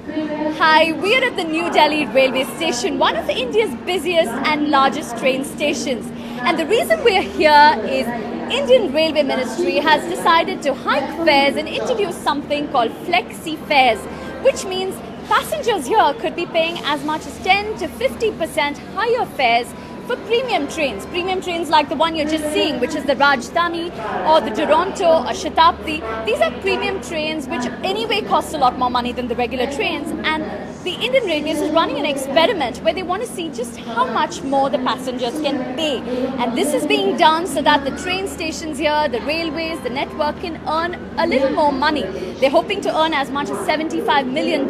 Hi, we are at the New Delhi railway station, one of India's busiest and largest train stations. And the reason we are here is Indian Railway Ministry has decided to hike fares and introduce something called flexi fares, which means passengers here could be paying as much as 10 to 50% higher fares for premium trains like the one you're just seeing, which is the Rajdhani or the Duronto or Shatabdi. These are premium trains which anyway cost a lot more money than the regular trains, and the Indian Railways is running an experiment where they want to see just how much more the passengers can pay. And this is being done so that the train stations here, the railways, the network can earn a little more money. They're hoping to earn as much as $75 million.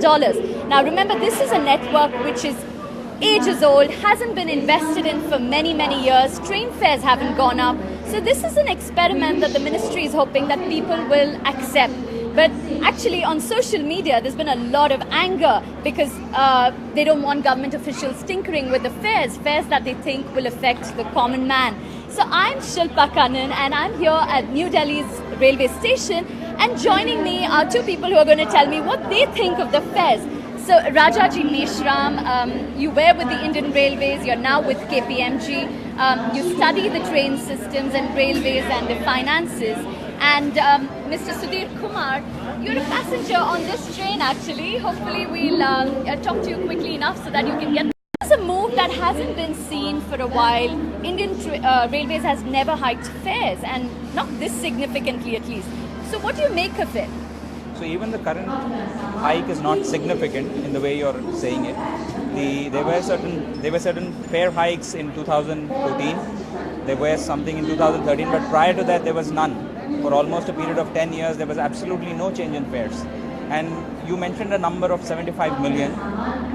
Now remember, this is a network which is ages old, hasn't been invested in for many, many years. Train fares haven't gone up. So this is an experiment that the ministry is hoping that people will accept. But actually on social media, there's been a lot of anger because they don't want government officials tinkering with the fares that they think will affect the common man. So I'm Shilpa Kannan and I'm here at New Delhi's railway station, and joining me are two people who are going to tell me what they think of the fares. So Rajaji Meshram, you were with the Indian Railways, you're now with KPMG. You study the train systems and railways and the finances. And Mr. Sudhir Kumar, you're a passenger on this train actually. Hopefully we'll talk to you quickly enough so that you can get. It's a move that hasn't been seen for a while. Indian Railways has never hiked fares, and not this significantly at least. So what do you make of it? So even the current hike is not significant in the way you're saying it. There were certain fare hikes in 2014. There was something in 2013, but prior to that there was none. For almost a period of 10 years, there was absolutely no change in fares. And you mentioned a number of 75 million.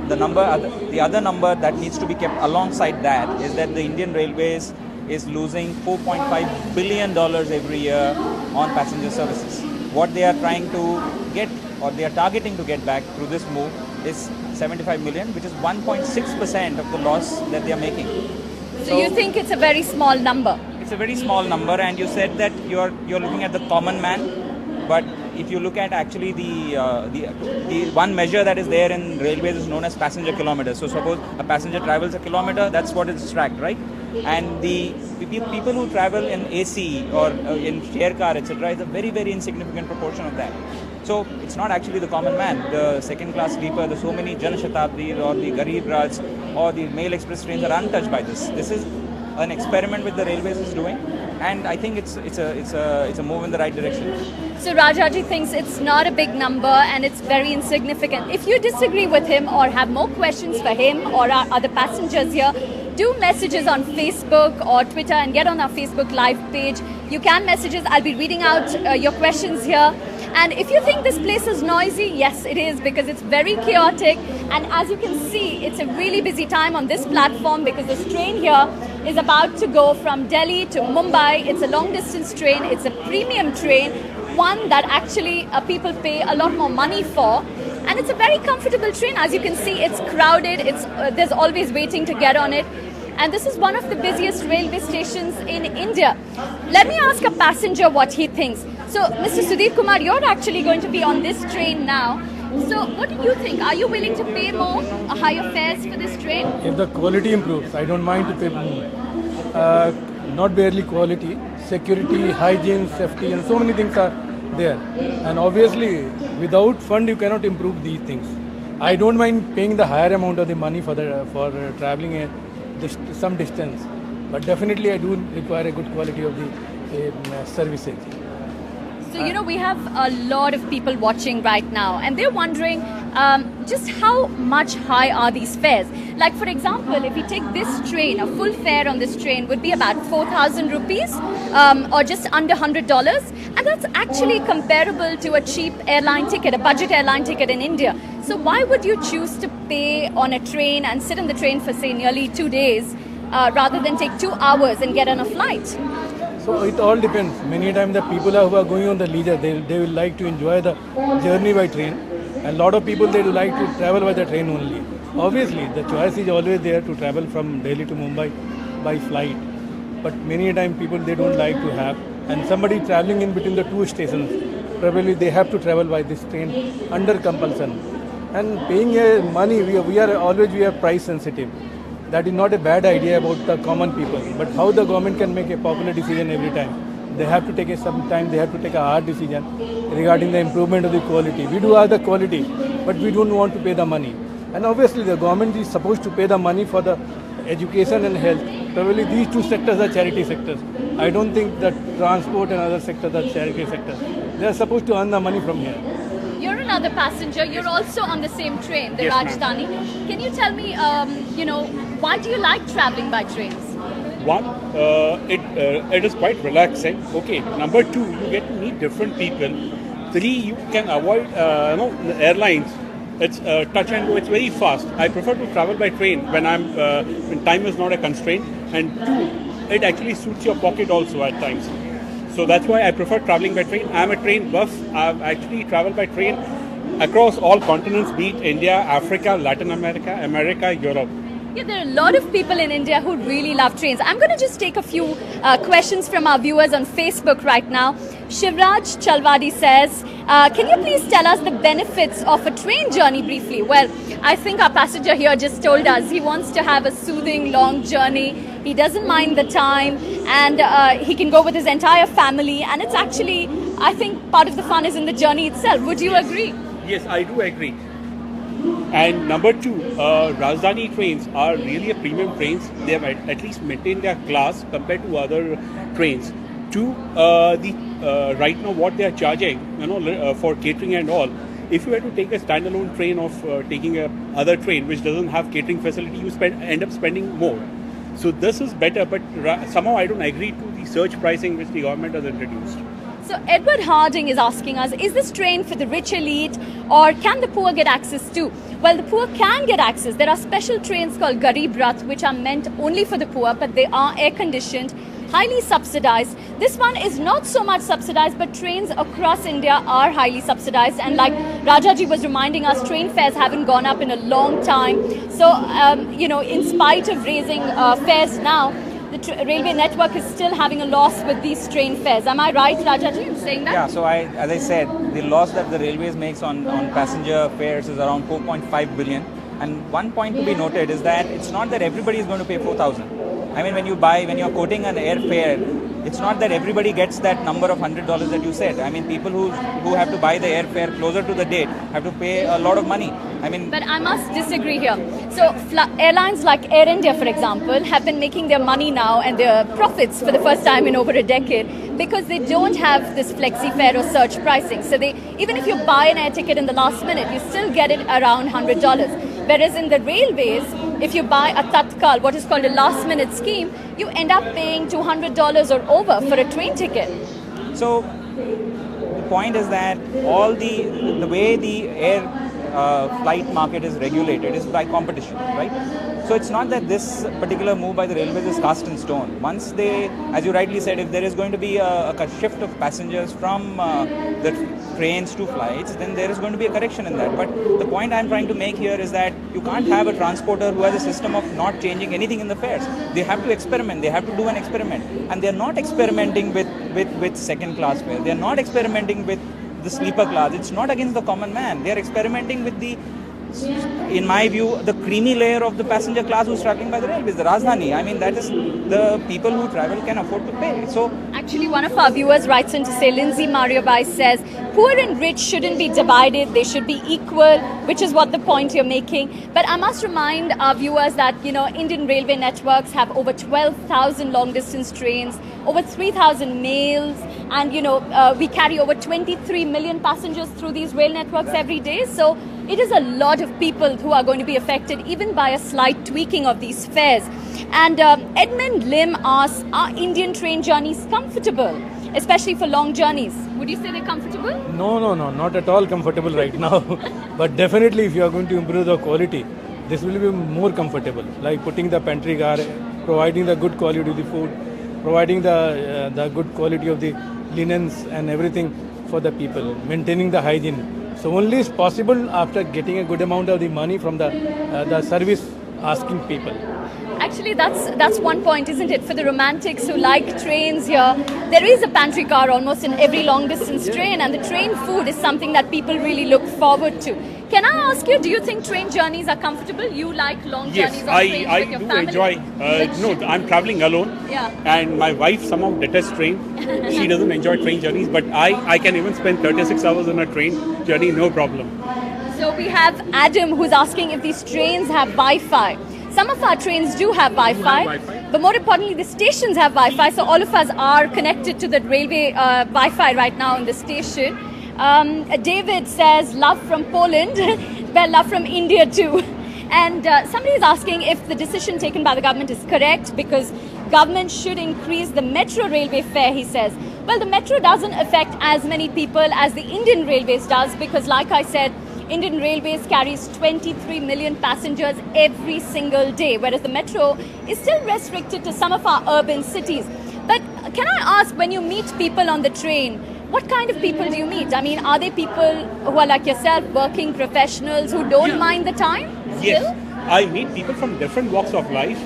The other number that needs to be kept alongside that is that the Indian Railways is losing $4.5 billion every year on passenger services. What they are trying to get, or they are targeting to get back through this move, is 75 million, which is 1.6% of the loss that they are making. So you think it's a very small number? It's a very small number, and you said that you're looking at the common man, but if you look at actually the one measure that is there in railways is known as passenger kilometers. So suppose a passenger travels a kilometer, that's what is tracked, right? And the people who travel in AC or in share car, etc., is a very, very insignificant proportion of that. So it's not actually the common man, the second class sleeper, the so many Jan Shatabdi or the Garib Raj or the Mail Express trains are untouched by this. This is an experiment which the railways is doing, and I think it's a move in the right direction. So Rajaji thinks it's not a big number and it's very insignificant. If you disagree with him or have more questions for him or our other passengers here, do messages on Facebook or Twitter and get on our Facebook live page. You can message us. I'll be reading out your questions here. And if you think this place is noisy, yes it is, because it's very chaotic, and as you can see it's a really busy time on this platform because this train here is about to go from Delhi to Mumbai. It's a long distance train, it's a premium train, one that actually people pay a lot more money for, and it's a very comfortable train. As you can see, it's crowded, there's always waiting to get on it. And this is one of the busiest railway stations in India. Let me ask a passenger what he thinks. So, Mr. Sudhir Kumar, you're actually going to be on this train now. So, what do you think? Are you willing to pay more, higher fares for this train? If the quality improves, I don't mind to pay more. Not barely quality, security, hygiene, safety, and so many things are there. And obviously, without fund, you cannot improve these things. I don't mind paying the higher amount of the money for traveling some distance, but definitely I do require a good quality of the services. So, you know, we have a lot of people watching right now and they're wondering just how much high are these fares. Like, for example, if you take this train, a full fare on this train would be about 4,000 rupees or just under $100. And that's actually comparable to a cheap airline ticket, a budget airline ticket in India. So why would you choose to pay on a train and sit in the train for, say, nearly 2 days rather than take 2 hours and get on a flight? So it all depends. Many times the people who are going on the leisure, they will like to enjoy the journey by train. And a lot of people, they do like to travel by the train only. Obviously, the choice is always there to travel from Delhi to Mumbai by flight. But many times people, they don't like to have. And somebody traveling in between the two stations, probably they have to travel by this train under compulsion. And paying money, we are price sensitive. That is not a bad idea about the common people. But how the government can make a popular decision every time? They have to take some time. They have to take a hard decision regarding the improvement of the quality. We do have the quality, but we don't want to pay the money. And obviously, the government is supposed to pay the money for the education and health. Probably these two sectors are charity sectors. I don't think that transport and other sectors are charity sectors. They are supposed to earn the money from here. You're another passenger. You're also on the same train, the Yes, Rajdhani. Can you tell me, why do you like traveling by trains? One, it is quite relaxing. Okay. Number two, you get to meet different people. Three, you can avoid the airlines. It's touch and go. It's very fast. I prefer to travel by train when when time is not a constraint. And two, it actually suits your pocket also at times. So that's why I prefer traveling by train. I'm a train buff. I've actually traveled by train across all continents, be it India, Africa, Latin America, Europe. Yeah, there are a lot of people in India who really love trains. I'm going to just take a few questions from our viewers on Facebook right now. Shivraj Chalwadi says, can you please tell us the benefits of a train journey briefly? Well, I think our passenger here just told us he wants to have a soothing, long journey. He doesn't mind the time, and he can go with his entire family. And it's actually, I think, part of the fun is in the journey itself. Would you agree? Yes, I do agree. And number two, Rajdhani trains are really a premium trains. They have at least maintained their class compared to other trains. Two, right now what they are charging, for catering and all. If you were to take a standalone train of taking a other train which doesn't have catering facility, you end up spending more. So this is better, but somehow I don't agree to the surge pricing which the government has introduced. So Edward Harding is asking us, is this train for the rich elite or can the poor get access too? Well, the poor can get access. There are special trains called Garib Rath which are meant only for the poor, but they are air conditioned, highly subsidized. This one is not so much subsidized, but trains across India are highly subsidized. And like Rajaji was reminding us, train fares haven't gone up in a long time. So, in spite of raising fares now, the railway network is still having a loss with these train fares. Am I right, Rajaji, in saying that? Yeah, so as I said, the loss that the railways makes on passenger fares is around 4.5 billion. And one point to be noted is that it's not that everybody is going to pay 4,000. I mean, when you're quoting an airfare, it's not that everybody gets that number of $100 that you said. I mean, people who have to buy the airfare closer to the date have to pay a lot of money. But I must disagree here. So airlines like Air India, for example, have been making their money now and their profits for the first time in over a decade because they don't have this flexi fare or surge pricing. So even if you buy an air ticket in the last minute, you still get it around $100. Whereas in the railways, if you buy a Tatkal, what is called a last minute scheme, you end up paying $200 or over for a train ticket. So the point is that all the way the air flight market is regulated is by competition, right? So it's not that this particular move by the railways is cast in stone. Once they, as you rightly said, if there is going to be a shift of passengers from the trains to flights, then there is going to be a correction in that. But the point I'm trying to make here is that you can't have a transporter who has a system of not changing anything in the fares. They have to experiment. They have to do an experiment. And they're not experimenting with second class fares. They're not experimenting with the sleeper class. It's not against the common man. They're experimenting with the, in my view, the creamy layer of the passenger class who's traveling by the railways, the Rajdhani. I mean, that is the people who travel can afford to pay. So actually, one of our viewers writes in to say, Lindsay Mariobai says, poor and rich shouldn't be divided, they should be equal, which is what the point you're making. But I must remind our viewers that, Indian railway networks have over 12,000 long distance trains, over 3,000 mails, and, we carry over 23 million passengers through these rail networks every day. So it is a lot of people who are going to be affected even by a slight tweaking of these fares. And Edmund Lim asks, are Indian train journeys comfortable, especially for long journeys? Would you say they're comfortable? No, not at all comfortable right now. But definitely if you are going to improve the quality, this will be more comfortable. Like putting the pantry car, providing the good quality of the food, providing the good quality of the linens and everything for the people, maintaining the hygiene. So only is possible after getting a good amount of the money from the service asking people. Actually, that's one point, isn't it? For the romantics who like trains here, there is a pantry car almost in every long distance train, and the train food is something that people really look forward to. Can I ask you, do you think train journeys are comfortable? You like long Yes, journeys on trains I with your do family? enjoy. No, I'm traveling alone. Yeah. And my wife somehow detests train. She doesn't enjoy train journeys, but I can even spend 36 hours on a train journey, no problem. So we have Adam who's asking if these trains have Wi-Fi. Some of our trains do have Wi-Fi, Wi-Fi. but more importantly, the stations have Wi-Fi. So all of us are connected to the railway Wi-Fi right now in the station. David says, love from Poland, well, love from India too. And somebody is asking if the decision taken by the government is correct, because government should increase the metro railway fare, he says. Well, the metro doesn't affect as many people as the Indian Railways does, because like I said, Indian Railways carries 23 million passengers every single day, whereas the metro is still restricted to some of our urban cities. But can I ask, when you meet people on the train, what kind of people do you meet? I mean, are they people who are like yourself, working professionals who don't mind the time? Yes, Still? I meet people from different walks of life,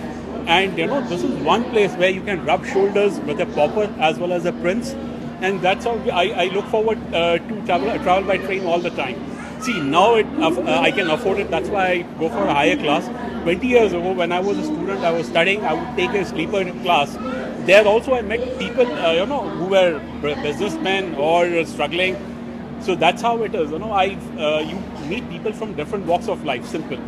and this is one place where you can rub shoulders with a pauper as well as a prince, and that's how I look forward to travel by train all the time. See, now I can afford it, that's why I go for a higher class. 20 years ago, when I was a student, I was studying, I would take a sleeper class. There also I met people, who were businessmen or struggling. So that's how it is. You meet people from different walks of life. Simple.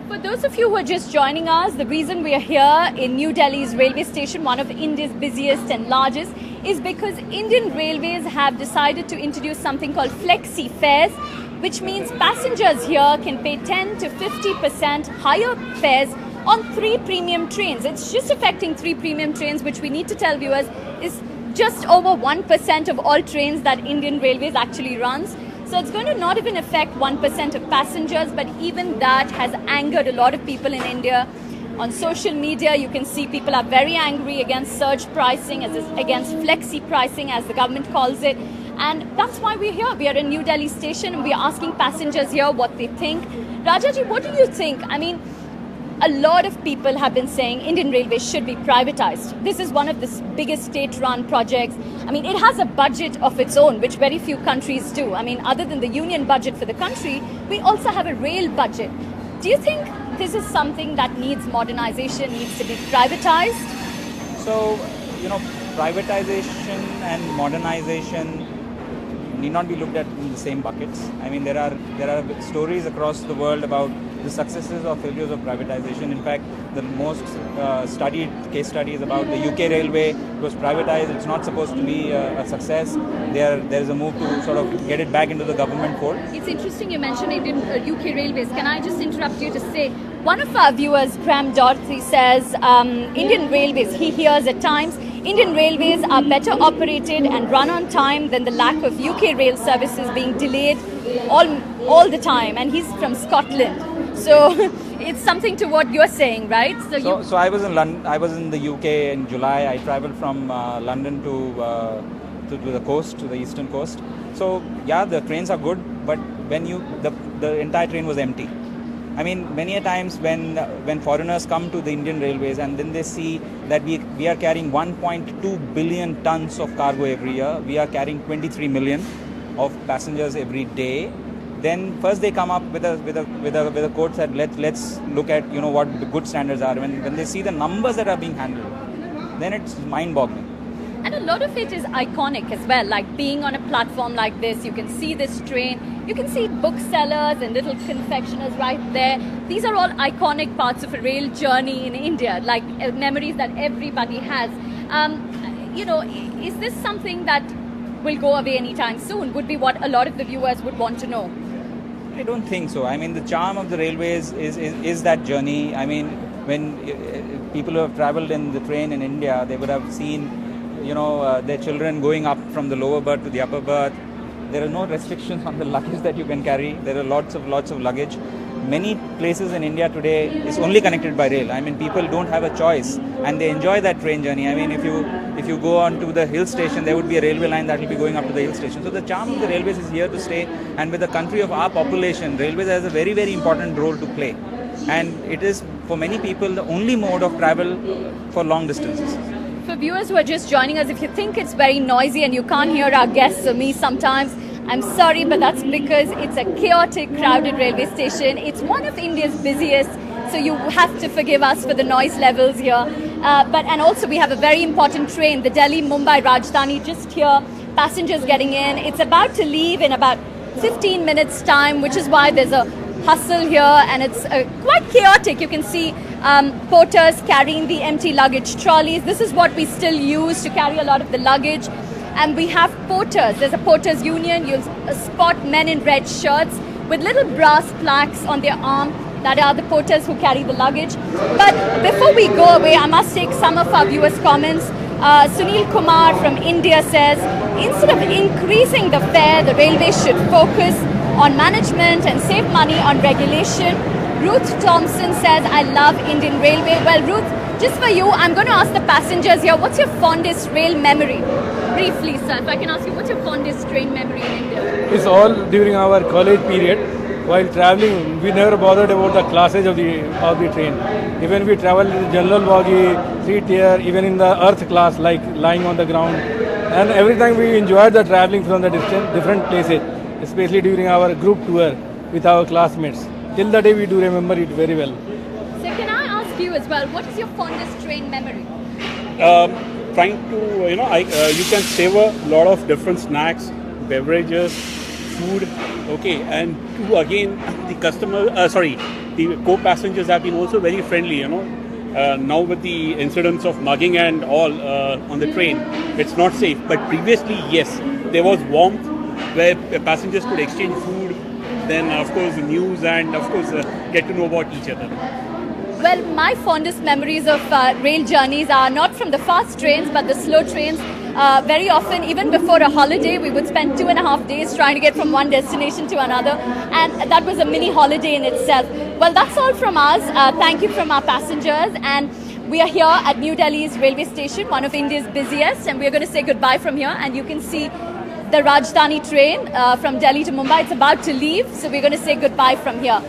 For those of you who are just joining us, the reason we are here in New Delhi's railway station, one of India's busiest and largest, is because Indian Railways have decided to introduce something called flexi fares, which means passengers here can pay 10 to 50% higher fares on 3 premium trains. It's just affecting 3 premium trains, which we need to tell viewers is just over 1% of all trains that Indian Railways actually runs. So it's going to not even affect 1% of passengers, but even that has angered a lot of people in India. On social media, you can see people are very angry against surge pricing, against flexi pricing, as the government calls it. And that's why we're here. We are in New Delhi station and we're asking passengers here what they think. Rajaji, what do you think? I mean, a lot of people have been saying Indian Railways should be privatized. This is one of the biggest state-run projects. I mean, it has a budget of its own, which very few countries do. I mean, other than the union budget for the country, we also have a rail budget. Do you think this is something that needs modernization, needs to be privatized? So, privatization and modernization need not be looked at in the same buckets. I mean, there are stories across the world about the successes or failures of privatization. In fact, the most studied case study is about the UK railway. It was privatized. It's not supposed to be a success. There is a move to sort of get it back into the government fold. It's interesting you mentioned UK Railways. Can I just interrupt you to say, one of our viewers, Graham Dorothy, says Indian Railways, he hears at times, Indian Railways are better operated and run on time than the lack of UK rail services being delayed all the time. And he's from Scotland. So it's something to what you're saying, right? So I was in London. I was in the UK in July. I travelled from London to the coast, to the eastern coast. So yeah, the trains are good, but when the entire train was empty. I mean, many a times when foreigners come to the Indian Railways and then they see that we are carrying 1.2 billion tons of cargo every year, we are carrying 23 million of passengers every day. Then first they come up with a quote that let's look at what the good standards are. When they see the numbers that are being handled, then it's mind-boggling. And a lot of it is iconic as well, like being on a platform like this, you can see this train, you can see booksellers and little confectioners right there. These are all iconic parts of a rail journey in India, like memories that everybody has. Is this something that will go away anytime soon? Would be what a lot of the viewers would want to know. I don't think so. I mean, the charm of the railways is that journey. I mean, when people who have travelled in the train in India, they would have seen their children going up from the lower berth to the upper berth. There are no restrictions on the luggage that you can carry. There are lots of luggage. Many places in India today is only connected by rail. I mean, people don't have a choice and they enjoy that train journey. I mean, if you go on to the hill station, there would be a railway line that will be going up to the hill station. So the charm of the railways is here to stay, and with the country of our population, railways has a very, very important role to play. And it is, for many people, the only mode of travel for long distances. For viewers who are just joining us, if you think it's very noisy and you can't hear our guests or me sometimes, I'm sorry, but that's because it's a chaotic, crowded railway station. It's one of India's busiest, so you have to forgive us for the noise levels here. And also we have a very important train, the Delhi-Mumbai Rajdhani, just here. Passengers getting in. It's about to leave in about 15 minutes time, which is why there's a hustle here, and it's quite chaotic. You can see porters carrying the empty luggage trolleys. This is what we still use to carry a lot of the luggage. And we have porters. There's a porters union. You'll spot men in red shirts with little brass plaques on their arm. That are the porters who carry the luggage. But before we go away, I must take some of our viewers' comments. Sunil Kumar from India says, instead of increasing the fare, the railway should focus on management and save money on regulation. Ruth Thompson says, I love Indian Railway. Well, Ruth, just for you, I'm going to ask the passengers here, what's your fondest rail memory? Briefly, sir, if I can ask you, what's your fondest train memory in India? It's all during our college period. While traveling, we never bothered about the classes of the train. Even we travel in the general bogie, 3-tier, even in the earth class, like lying on the ground. And every time we enjoyed the traveling from the different places, especially during our group tour with our classmates. Till the day we do remember it very well. So can I ask you as well, what is your fondest train memory? Trying to, you can savor a lot of different snacks, beverages, food, okay, and to again the the co-passengers have been also very friendly, now with the incidents of mugging and all on the train, it's not safe, but previously, yes, there was warmth where passengers could exchange food, then of course news, and of course get to know about each other. Well, my fondest memories of rail journeys are not from the fast trains but the slow trains. Very often, even before a holiday, we would spend 2.5 days trying to get from one destination to another, and that was a mini holiday in itself. Well, that's all from us. Thank you from our passengers, and we are here at New Delhi's railway station, one of India's busiest, and we're going to say goodbye from here, and you can see the Rajdhani train from Delhi to Mumbai. It's about to leave, so we're going to say goodbye from here.